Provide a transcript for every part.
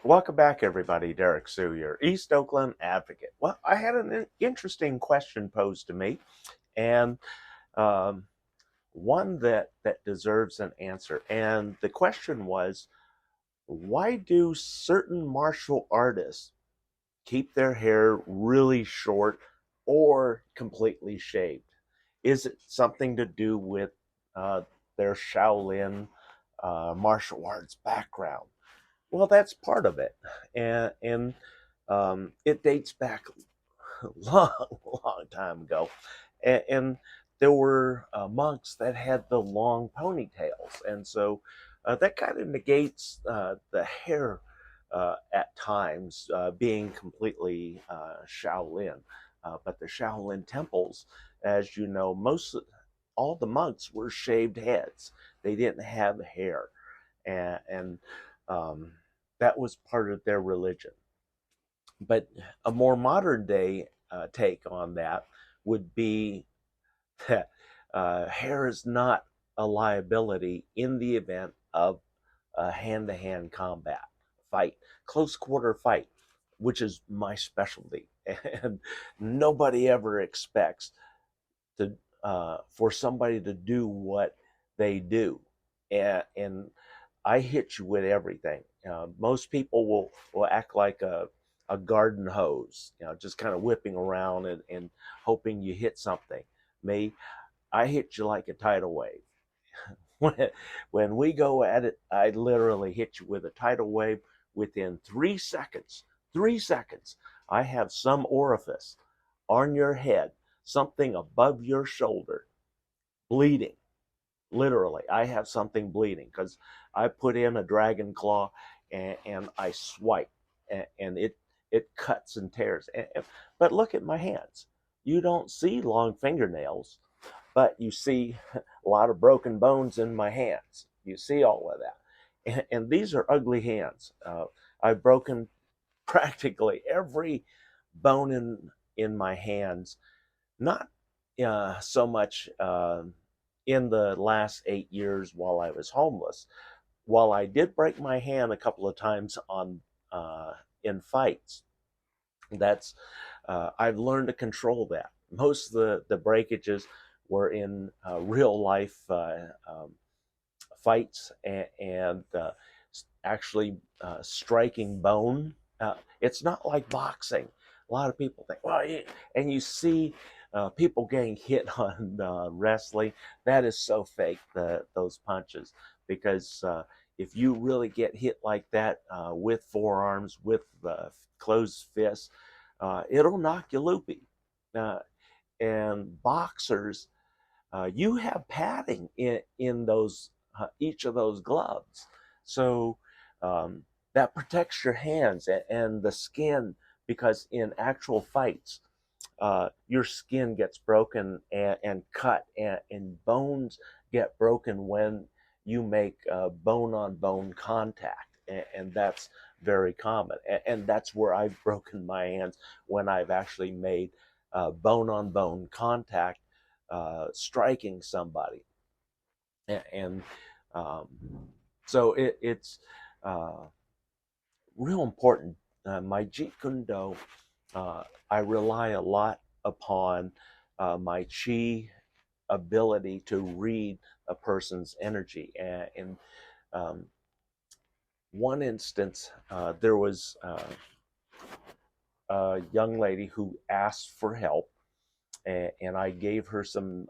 Welcome back, everybody. Derrick Sue, your East Oakland advocate. Well, I had an interesting question posed to me, and um, one that deserves an answer. And the question was, why do certain martial artists keep their hair really short or completely shaved? Is it something to do with uh, their Shaolin martial arts background? Well, that's part of it, and it dates back a long, long time ago, and there were monks that had the long ponytails, and so that kind of negates the hair at times being completely Shaolin. But the Shaolin temples, as you know, most all the monks were shaved heads. They didn't have hair, and um, that was part of their religion. But a more modern day take on that would be that hair is not a liability in the event of a hand to hand combat fight, close quarter fight, which is my specialty. And nobody ever expects to for somebody to do what they do, and I hit you with everything. Most people will act like a garden hose, just kind of whipping around and hoping you hit something. Me, I hit you like a tidal wave. when, when we go at it, I literally hit you with a tidal wave within 3 seconds. 3 seconds. I have some orifice on your head, something above your shoulder, bleeding. Literally, I have something bleeding because I put in a dragon claw and I swipe, and it cuts and tears. But look at my hands. You don't see long fingernails, but you see a lot of broken bones in my hands. You see all of that. And these are ugly hands. I've broken practically every bone in my hands, not so much in the last 8 years while I was homeless. While I did break my hand a couple of times on in fights, that's I've learned to control that. Most of the breakages were in real life fights and actually striking bone. It's not like boxing. A lot of people think, well, yeah, and you see people getting hit on wrestling. That is so fake, those punches, because if you really get hit like that with forearms, with closed fists, it'll knock you loopy. Uh, and boxers, you have padding in those each of those gloves, so um, that protects your hands and the skin, because in actual fights, your skin gets broken and cut, and bones get broken when you make bone on bone contact, and that's very common, and that's where I've broken my hands, when I've actually made bone on bone contact, striking somebody. And um, so it's uh, real important. My Jeet Kune Do, I rely a lot upon my chi ability to read a person's energy. In um, one instance, there was a young lady who asked for help, and I gave her some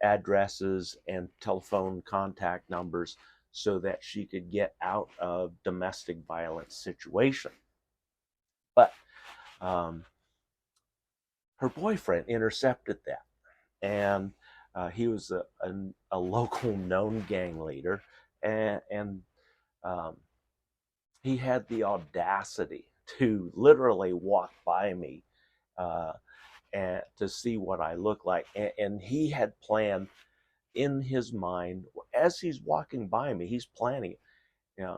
addresses and telephone contact numbers so that she could get out of domestic violence situation. But um, her boyfriend intercepted that, and he was a local known gang leader, and um, he had the audacity to literally walk by me uh, and to see what I look like, and he had planned in his mind, as he's walking by me, he's planning.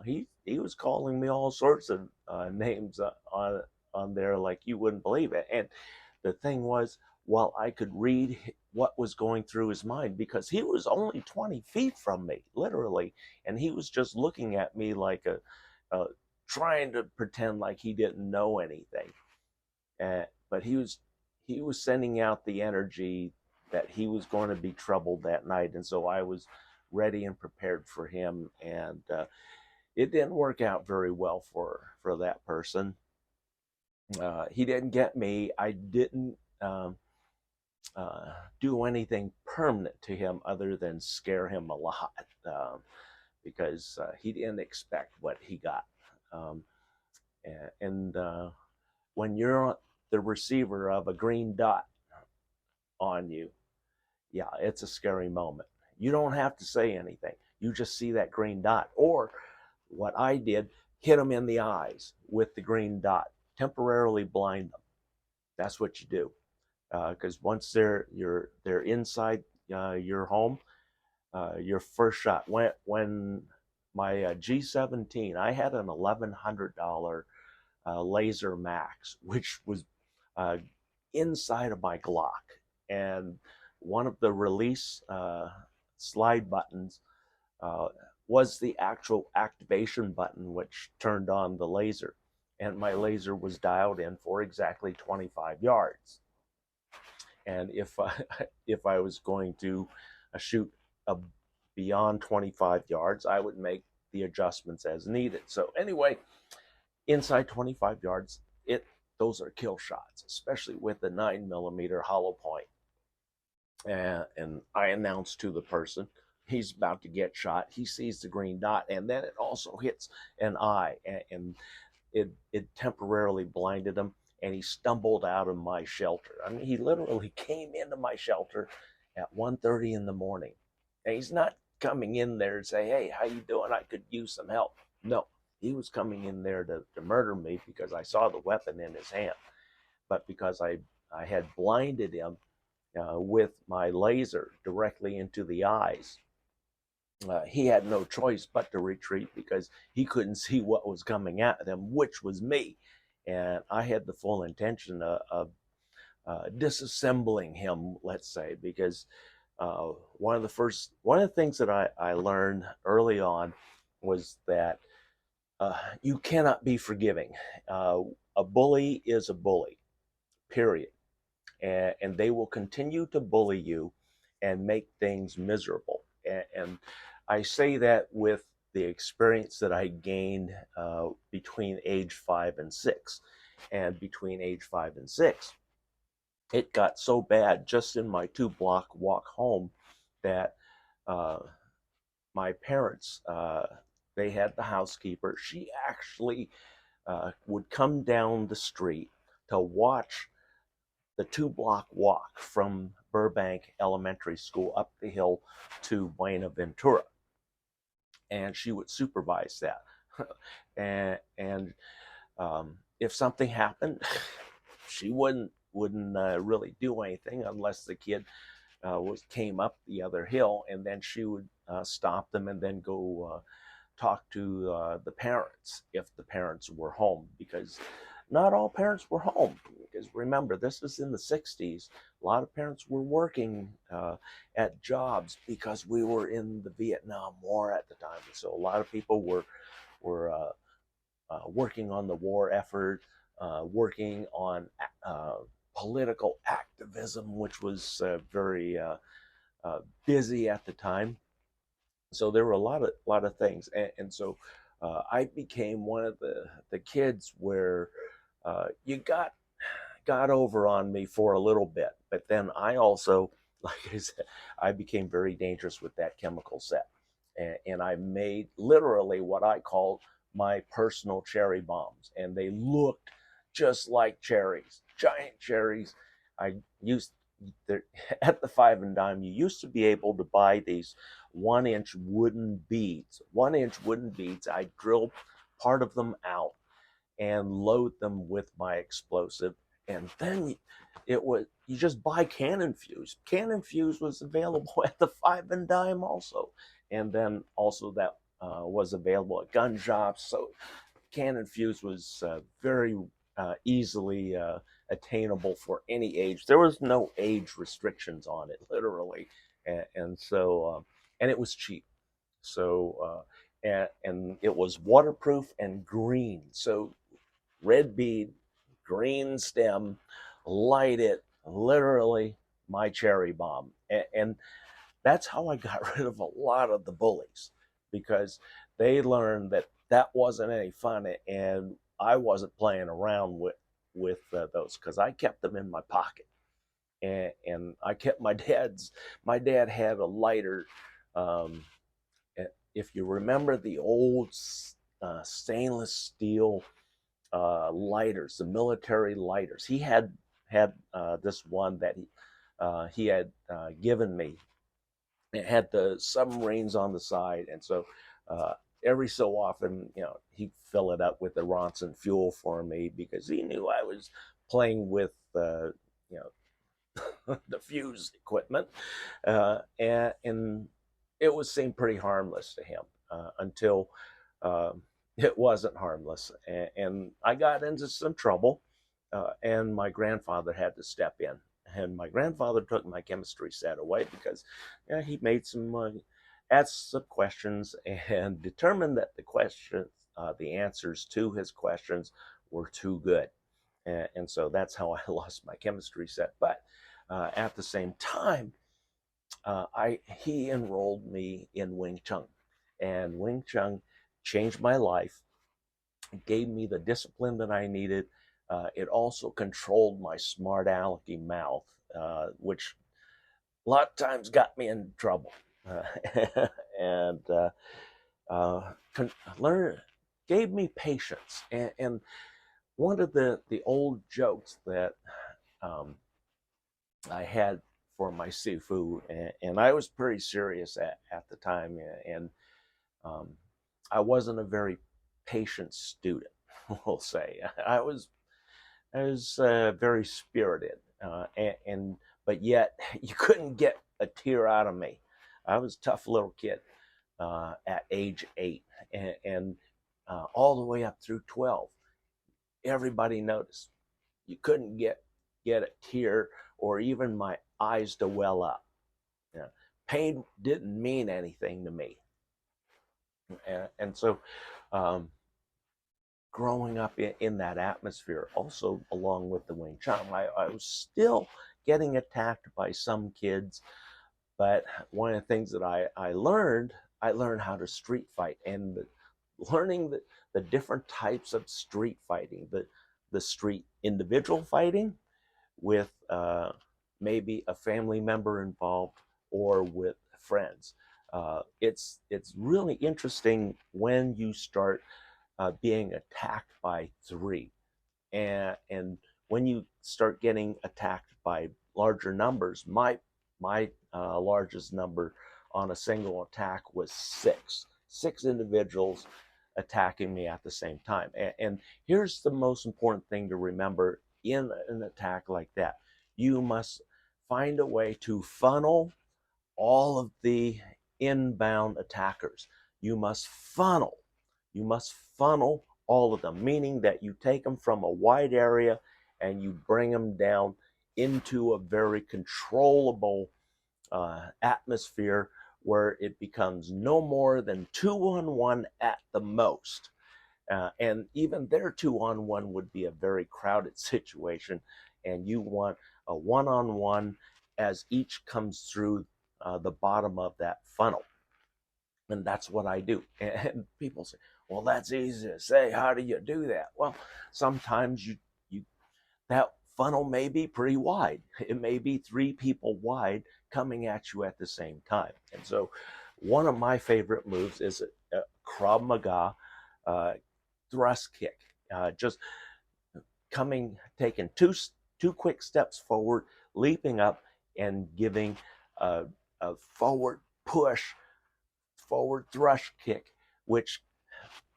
He was calling me all sorts of names on there like you wouldn't believe it. And the thing was, while I could read what was going through his mind, because he was only 20 feet from me, literally, and he was just looking at me like a trying to pretend like he didn't know anything. But he was sending out the energy that he was going to be troubled that night, and so I was ready and prepared for him. And it didn't work out very well for that person. He didn't get me. I didn't do anything permanent to him other than scare him a lot, because he didn't expect what he got. Um, and when you're the receiver of a green dot on you, yeah, it's a scary moment. You don't have to say anything. You just see that green dot. Or what I did, hit them in the eyes with the green dot, temporarily blind them. That's what you do. Because once they're inside your home, your first shot. When my G17, I had an $1,100 Laser Max, which was uh, inside of my Glock, and one of the release slide buttons uh, was the actual activation button, which turned on the laser, and my laser was dialed in for exactly 25 yards. And if I was going to shoot a beyond 25 yards, I would make the adjustments as needed. So anyway, inside 25 yards, those are kill shots, especially with the 9mm hollow point. And I announced to the person he's about to get shot. He sees the green dot, and then it also hits an eye, and it temporarily blinded him, and he stumbled out of my shelter. I mean, he literally came into my shelter at 1:30 in the morning, and he's not coming in there to say, "Hey, how you doing? I could use some help." No, he was coming in there to murder me because I saw the weapon in his hand. But because I had blinded him with my laser directly into the eyes, he had no choice but to retreat because he couldn't see what was coming at him, which was me. And I had the full intention of disassembling him, let's say, because one of the things that I learned early on was that you cannot be forgiving. A bully is a bully, period. And they will continue to bully you and make things miserable. And I say that with the experience that I gained between age 5 and 6. And between age 5 and 6, it got so bad just in my 2-block walk home that my parents, they had the housekeeper. She actually would come down the street to watch the 2-block walk from Burbank Elementary School up the hill to Buenaventura. And she would supervise that. and if something happened, she wouldn't really do anything unless the kid came up the other hill, and then she would stop them and then go talk to the parents if the parents were home, because not all parents were home. Because remember, this is in the 60s. A lot of parents were working at jobs because we were in the Vietnam War at the time. So a lot of people were working on the war effort, working on political activism, which was very busy at the time. So there were a lot of things, and so I became one of the kids where you got over on me for a little bit, but then I also, like I said, I became very dangerous with that chemical set, and I made literally what I called my personal cherry bombs, and they looked just like cherries, giant cherries. I used at the Five and Dime. You used to be able to buy these 1-inch wooden beads. 1-inch wooden beads. I drilled part of them out and load them with my explosive, and then you just buy cannon fuse. Cannon fuse was available at the Five and Dime also, and then also that was available at gun shops. So cannon fuse was very easily attainable for any age. There was no age restrictions on it, literally, and so and it was cheap. So and it was waterproof and green. So red bead, green stem, light it, literally my cherry bomb. And that's how I got rid of a lot of the bullies, because they learned that that wasn't any fun, and I wasn't playing around with those, because I kept them in my pocket, and I kept my dad's. My dad had a lighter. Um, if you remember the old stainless steel lighters, the military lighters, he had this one that he had given me. It had the submarines on the side, and so every so often, he'd fill it up with the Ronson fuel for me, because he knew I was playing with you the fuse equipment, and it was seemed pretty harmless to him until uh, it wasn't harmless, and I got into some trouble, and my grandfather had to step in. And my grandfather took my chemistry set away, because he made some asked some questions and determined that the answers to his questions were too good, and so that's how I lost my chemistry set. But at the same time, he enrolled me in Wing Chun, and Wing Chun changed my life, gave me the discipline that I needed. It also controlled my smart alecky mouth, which a lot of times got me in trouble. And learn gave me patience. And one of the old jokes that um, I had for my sifu, and I was pretty serious at the time, and um, I wasn't a very patient student, we'll say. I was very spirited, and but yet you couldn't get a tear out of me. I was a tough little kid at age 8, and all the way up through 12. Everybody noticed. You couldn't get a tear or even my eyes to well up. You know, pain didn't mean anything to me, and so um, growing up in that atmosphere, also along with the Wing Chun, I was still getting attacked by some kids. But one of the things that I learned how to street fight, and learning the different types of street fighting, the street individual fighting with maybe a family member involved, or with friends. It's really interesting when you start being attacked by three, and when you start getting attacked by larger numbers. My largest number on a single attack was six individuals attacking me at the same time. And here's the most important thing to remember in an attack like that: you must find a way to funnel all of the inbound attackers. You must funnel. You must funnel all of them, meaning that you take them from a wide area and you bring them down into a very controllable atmosphere, where it becomes no more than 2-on-1 at the most. And even their 2-on-1 would be a very crowded situation, and you want a 1-on-1 as each comes through the bottom of that funnel. And that's what I do. And people say, well, that's easy to say. How do you do that? Well, sometimes you that funnel may be pretty wide. It may be 3 people wide coming at you at the same time. And so one of my favorite moves is a Krav Maga thrust kick. Just taking two quick steps forward, leaping up, and giving a forward push, forward thrust kick, which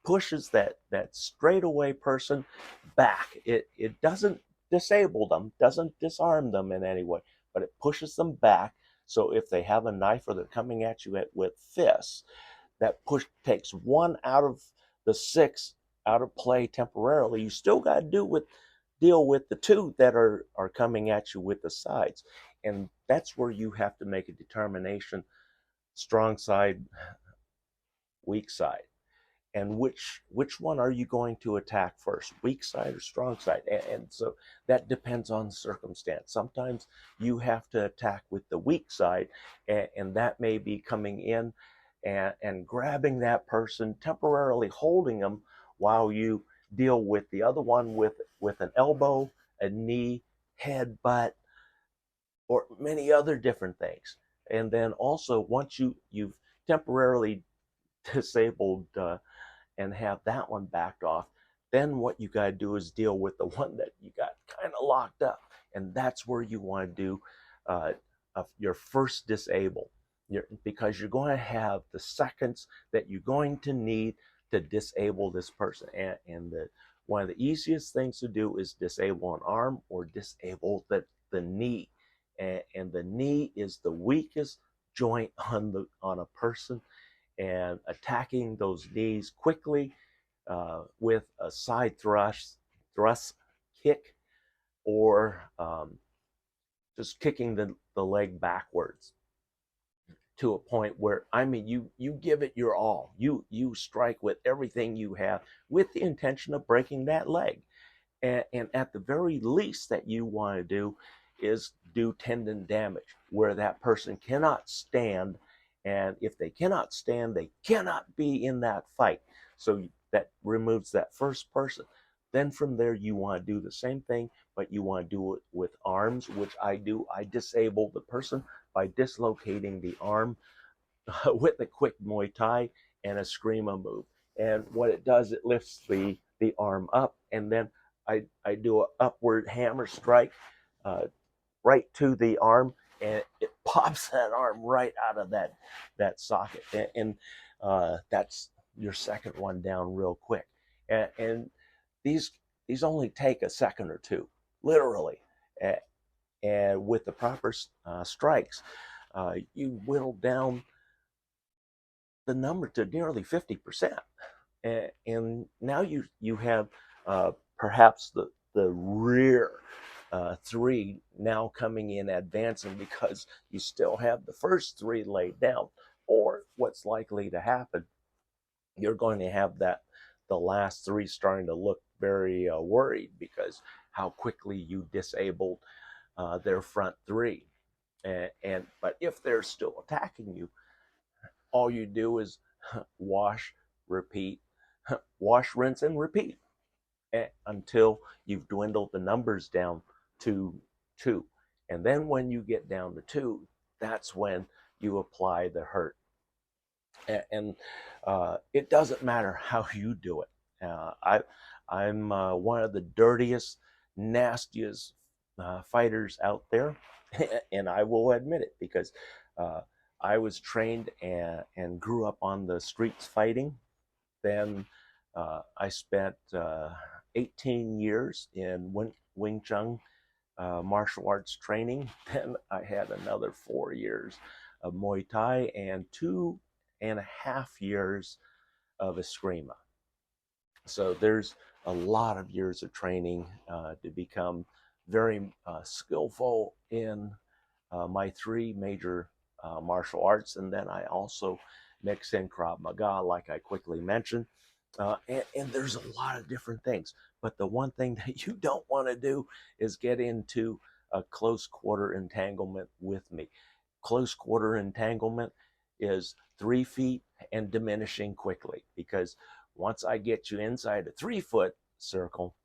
pushes that straightaway person back. It doesn't disable them, doesn't disarm them in any way, but it pushes them back. So if they have a knife or they're coming at you with fists, that push takes one out of the 6 out of play temporarily. You still got to deal with the 2 that are coming at you with the sides, and that's where you have to make a determination: strong side, weak side. and which one are you going to attack first, weak side or strong side? And so that depends on the circumstance. Sometimes you have to attack with the weak side, and that may be coming in and grabbing that person, temporarily holding them while you deal with the other one with an elbow, a knee, head, butt, or many other different things. And then also, once you've temporarily disabled and have that one backed off, then what you got to do is deal with the one that you got kind of locked up, and that's where you want to do your first disable, because you're going to have the seconds that you're going to need to disable this person. And one of the easiest things to do is disable an arm or disable the knee, and the knee is the weakest joint on a person, and attacking those knees quickly with a side thrust kick, or just kicking the leg backwards to a point where, I mean, you give it your all. You strike with everything you have with the intention of breaking that leg. And at the very least that you want to do is do tendon damage, where that person cannot stand. And if they cannot stand, they cannot be in that fight. So that removes that first person. Then from there, you want to do the same thing, but you want to do it with arms, which I do. I disable the person by dislocating the arm with a quick Muay Thai and a screamer move. And what it does, it lifts the arm up, and then I do an upward hammer strike right to the arm, and it pops that arm right out of that socket. And that's your second one down real quick. And these only take a second or two, literally. And with the proper strikes, you whittle down the number to nearly 50%. And now you have perhaps the rear three now coming in advancing, because you still have the first three laid down. Or what's likely to happen, you're going to have the last three starting to look very worried, because how quickly you disabled their front three. But if they're still attacking you, all you do is wash, repeat, wash, rinse, and repeat until you've dwindled the numbers down to 2. And then when you get down to 2, that's when you apply the hurt. And it doesn't matter how you do it. I'm one of the dirtiest, nastiest fighters out there, and I will admit it, because I was trained and grew up on the streets fighting. Then I spent 18 years in Wing Chun martial arts training. Then I had another 4 years of Muay Thai and 2.5 years of Eskrima. So there's a lot of years of training to become very skillful in my 3 major martial arts. And then I also mix in Krav Maga, like I quickly mentioned. And there's a lot of different things. But the one thing that you don't want to do is get into a close quarter entanglement with me. Close quarter entanglement is 3 feet and diminishing quickly, because once I get you inside a 3-foot circle,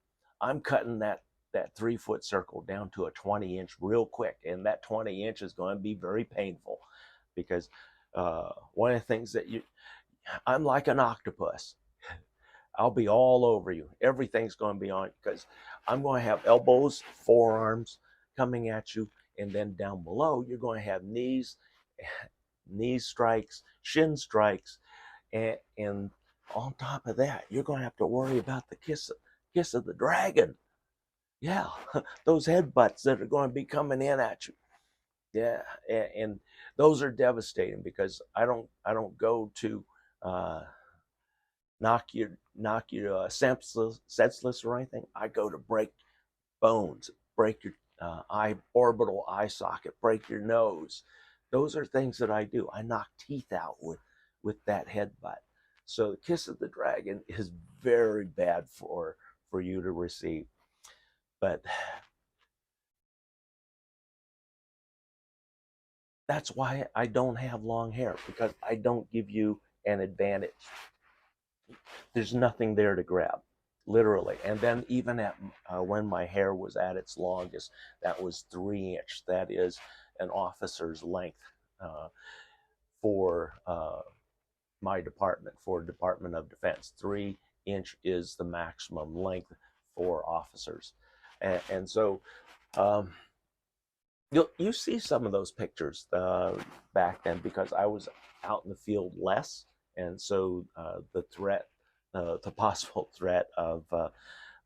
I'm cutting that 3-foot circle down to a 20-inch real quick. And that 20-inch is going to be very painful, because one of the things that I'm like an octopus. I'll be all over you. Everything's going to be on, because I'm going to have elbows, forearms coming at you, and then down below you're going to have knees strikes, shin strikes, and on top of that, you're going to have to worry about the kiss of the dragon. Yeah, those headbutts that are going to be coming in at you. Yeah, and those are devastating, because I don't go to knock you senseless or anything. I go to break bones, break your orbital eye socket, break your nose. Those are things that I do. I knock teeth out with that headbutt. So the kiss of the dragon is very bad for you to receive. But that's why I don't have long hair, because I don't give you an advantage. There's nothing there to grab, literally. And then even at when my hair was at its longest, that was 3 inch. That is an officer's length uh, for my department, for Department of Defense. 3 inch is the maximum length for officers, and so um, you see some of those pictures back then, because I was out in the field less, and so the threat, the possible threat of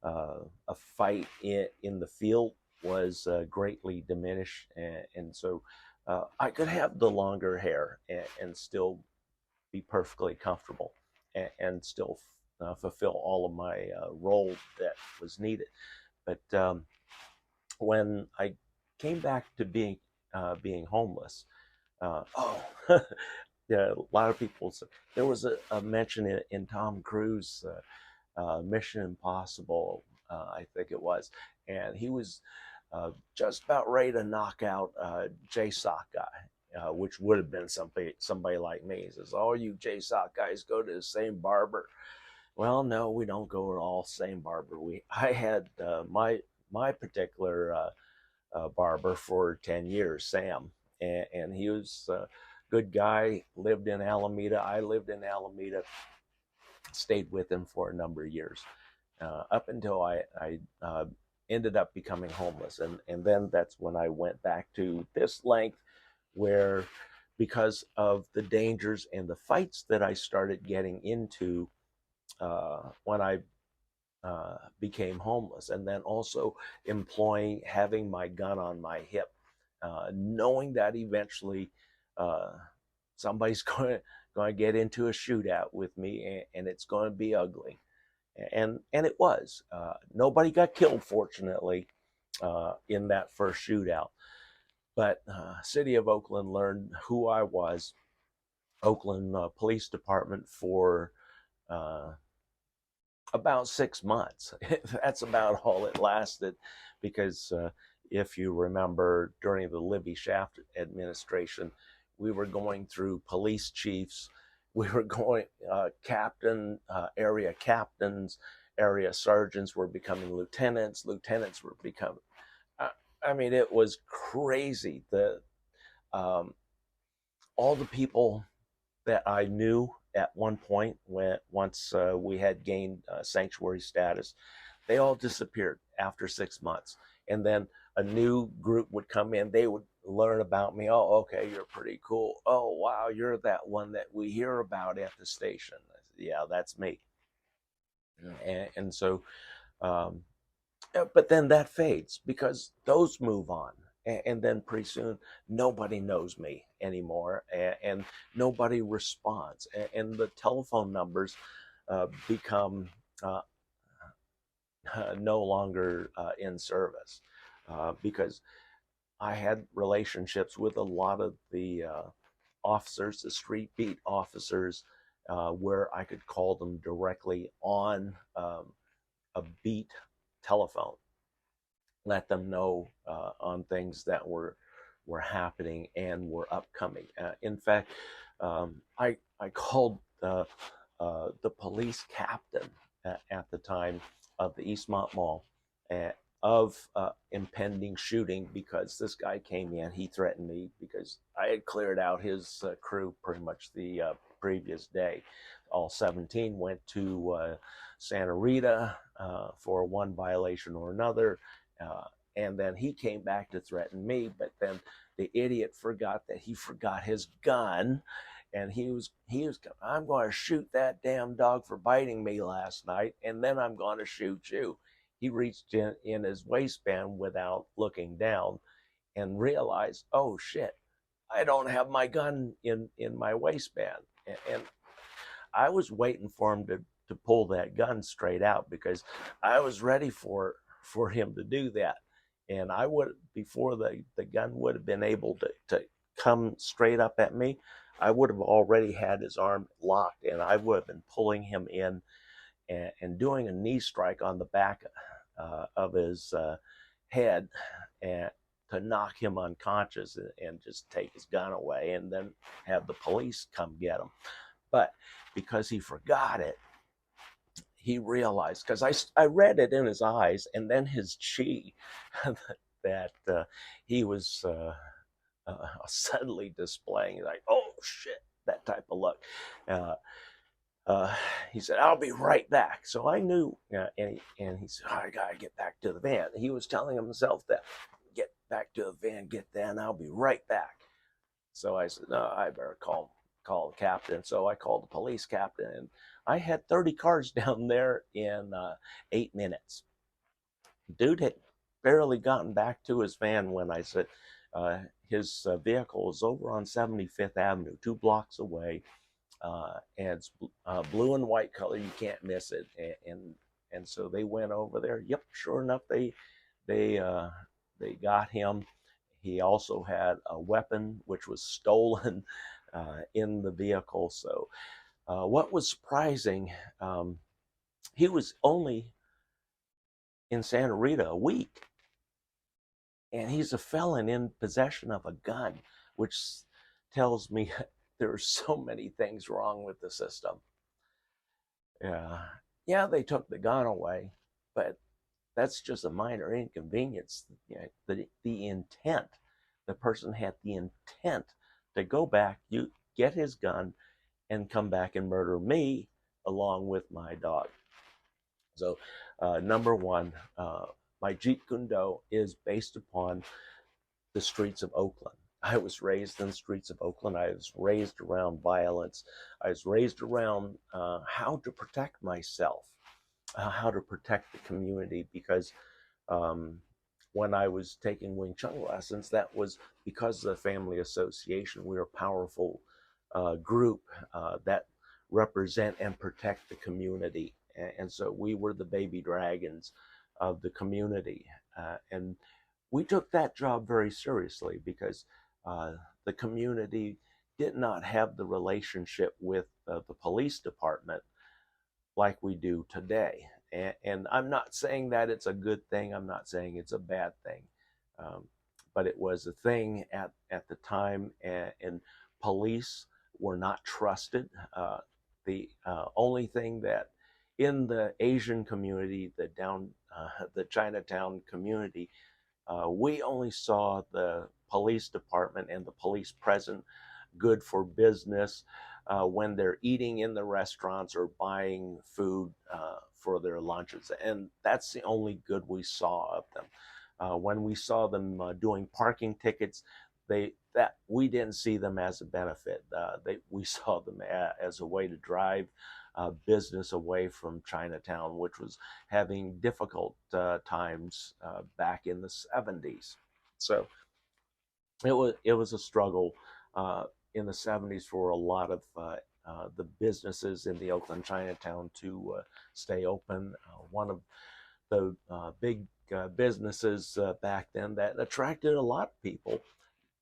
a fight in the field was greatly diminished, and so I could have the longer hair and still be perfectly comfortable, and still fulfill all of my role that was needed. But when I came back to being homeless, oh, yeah, a lot of people said there was a mention in Tom Cruise Mission Impossible, I think it was, and he was just about ready to knock out JSOC guy, which would have been somebody like me. He says, "All you JSOC guys go to the same barber." Well, no, we don't go to all same barber. I had my particular barber for 10 years, Sam, and he was a good guy. Lived in Alameda. I lived in Alameda. Stayed with him for a number of years, up until I ended up becoming homeless, and then that's when I went back to this length, where because of the dangers and the fights that I started getting into when I became homeless, and then also having my gun on my hip, knowing that eventually uh, somebody's going to get into a shootout with me, and it's going to be ugly, and it was. Nobody got killed, fortunately, in that first shootout, but City of Oakland learned who I was. Oakland Police Department for uh, about 6 months. That's about all it lasted, because if you remember, during the Libby Shaft administration, we were going through police chiefs, we were going area captains, area sergeants were becoming lieutenants, lieutenants were becoming. Uh, I mean, it was crazy. Um, all the people that I knew at one point, once we had gained sanctuary status, they all disappeared after 6 months, and then a new group would come in. They would learn about me. Oh, okay, you're pretty cool. Oh, wow, you're that one that we hear about at the station. Said, yeah, that's me. And so um, but then that fades, because those move on, and then pretty soon nobody knows me anymore, and nobody responds, and the telephone numbers become uh, no longer in service, because I had relationships with a lot of the officers, the street beat officers, where I could call them directly on a beat telephone, let them know on things that were happening and were upcoming. In fact, I called the police captain at the time of the Eastmont Mall of impending shooting, because this guy came in. He threatened me because I had cleared out his crew pretty much the previous day. All 17 went to Santa Rita for one violation or another. Uh, and then he came back to threaten me, but then the idiot forgot that he forgot his gun, and he was I'm going to shoot that damn dog for biting me last night, and then I'm going to shoot you. He reached in his waistband without looking down, and realized, oh shit, I don't have my gun in my waistband, and I was waiting for him to pull that gun straight out, because I was ready for him to do that. And I would, before the gun would have been able to come straight up at me, I would have already had his arm locked, and I would have been pulling him in and doing a knee strike on the back of his head and to knock him unconscious and just take his gun away and then have the police come get him. But because he forgot it, he realized, because I read it in his eyes and then his chi, that he was suddenly displaying, like, oh shit, that type of look. Uh, he said, I'll be right back. So I knew, and he said, oh, I got to get back to the van. He was telling himself that, get back to the van, get there, and I'll be right back. So I said, no, I better call the captain. So I called the police captain, and I had 30 cars down there in 8 minutes. Dude had barely gotten back to his van when I said his vehicle was over on 75th Avenue, 2 blocks away. And it's blue and white color. You can't miss it. And so they went over there. Yep, sure enough, they got him. He also had a weapon which was stolen in the vehicle. So what was surprising, he was only in Santa Rita a week, and he's a felon in possession of a gun, which tells me there are so many things wrong with the system. Yeah, they took the gun away, but that's just a minor inconvenience. The intent, the person had the intent to go back, you get his gun, and come back and murder me along with my dog. So, number one, my Jeet Kune Do is based upon the streets of Oakland. I was raised in the streets of Oakland. I was raised around violence. I was raised around how to protect myself, how to protect the community, because when I was taking Wing Chun lessons, that was because of the family association. We were a powerful group that represent and protect the community. And so we were the baby dragons of the community. And we took that job very seriously because the community did not have the relationship with the police department like we do today. And I'm not saying that it's a good thing. I'm not saying it's a bad thing. But it was a thing at the time, and police were not trusted. The only thing that in the Asian community, the Chinatown community, we only saw the police department and the police present good for business when they're eating in the restaurants or buying food for their lunches. And that's the only good we saw of them. When we saw them doing parking tickets, we didn't see them as a benefit. We saw them as a way to drive business away from Chinatown, which was having difficult times back in the 70s. So it was a struggle in the 70s for a lot of the businesses in the Oakland Chinatown to stay open. One of the big businesses back then that attracted a lot of people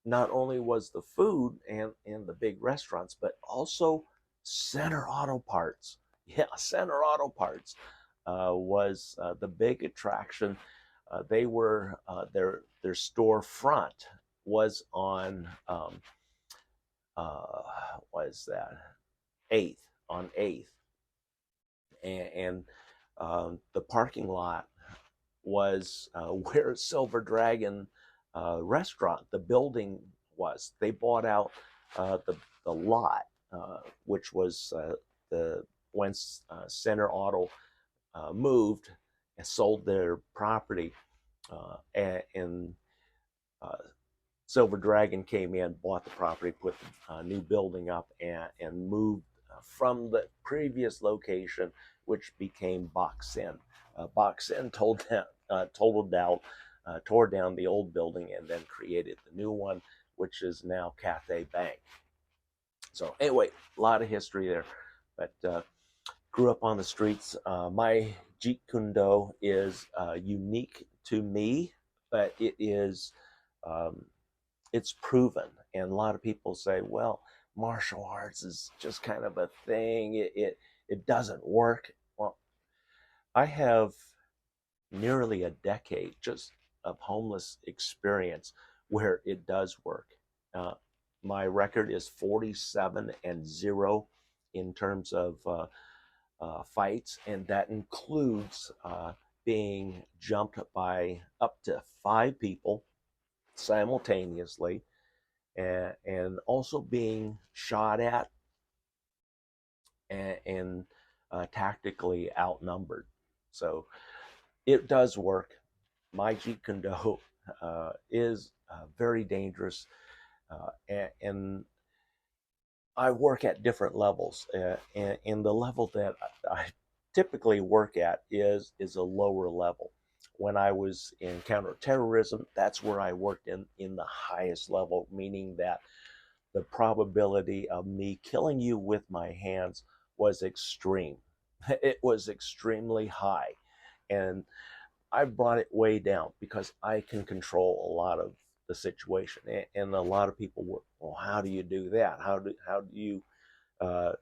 not only was the food and the big restaurants, but also Center Auto Parts. Yeah, Center Auto Parts was the big attraction. They were their storefront was on was that 8th on 8th, and the parking lot was where Silver Dragon restaurant, the building was. They bought out the lot, which was when Center Auto moved and sold their property, and Silver Dragon came in, bought the property, put the new building up, and moved from the previous location, which became Box Inn. Box Inn tore down the old building and then created the new one, which is now Cathay Bank. So anyway, a lot of history there, but grew up on the streets. My Jeet Kune Do is unique to me, but it is it's proven. And a lot of people say, well, martial arts is just kind of a thing. It doesn't work. Well, I have nearly a decade just of homeless experience where it does work. Uh, my record is 47-0 in terms of fights, and that includes being jumped by up to 5 people simultaneously, and also being shot at and tactically outnumbered. So it does work. My Jeet Kune Do is very dangerous, and I work at different levels, and the level that I typically work at is a lower level. When I was in counterterrorism, that's where I worked in the highest level, meaning that the probability of me killing you with my hands was extreme. It was extremely high, and I brought it way down because I can control a lot of the situation. And a lot of people were, well, how do you do that? How do you uh,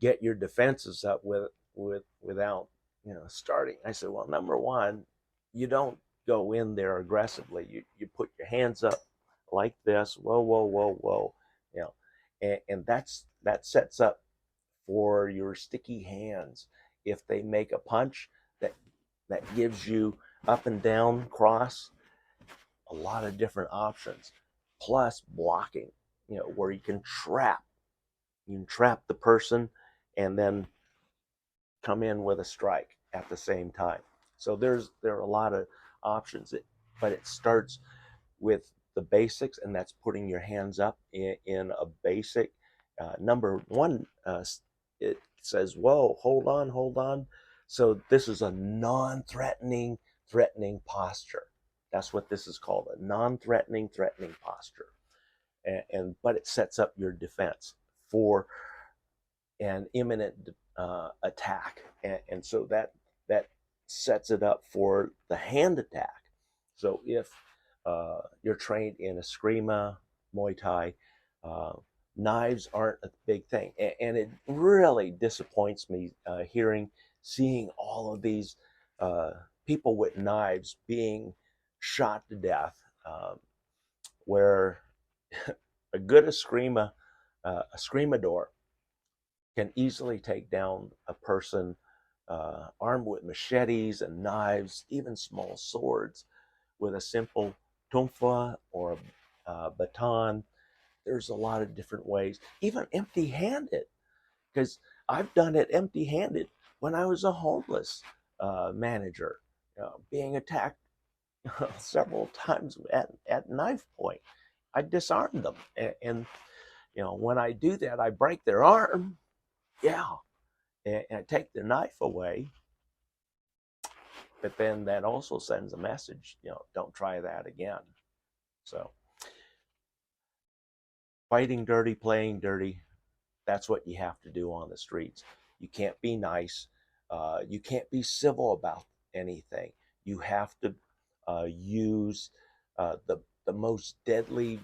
get your defenses up without starting? I said, well, number one, you don't go in there aggressively. You put your hands up like this. Whoa, whoa, whoa, whoa. And that sets up for your sticky hands. If they make a punch that gives you up and down cross, a lot of different options, plus blocking, where you can trap the person and then come in with a strike at the same time. So there are a lot of options, but it starts with the basics, and that's putting your hands up in a basic. Number one, it says, whoa, hold on, hold on. So this is a non-threatening, threatening posture. That's what this is called, a non-threatening, threatening posture. And but it sets up your defense for an imminent attack, and so that sets it up for the hand attack. So if you're trained in Eskrima, Muay Thai, uh, knives aren't a big thing, and it really disappoints me seeing all of these people with knives being shot to death, where a good Escrimador can easily take down a person armed with machetes and knives, even small swords, with a simple tumfa or a baton. There's a lot of different ways, even empty handed, because I've done it empty handed when I was a homeless manager, being attacked several times at knife point. I disarmed them. And when I do that, I break their arm. Yeah. And I take their knife away. But then that also sends a message, don't try that again. So fighting dirty, playing dirty, that's what you have to do on the streets. You can't be nice. You can't be civil about anything. You have to use the most deadly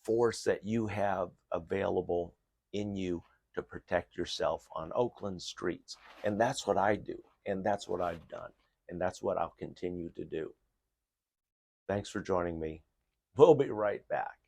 force that you have available in you to protect yourself on Oakland streets. And that's what I do. And that's what I've done. And that's what I'll continue to do. Thanks for joining me. We'll be right back.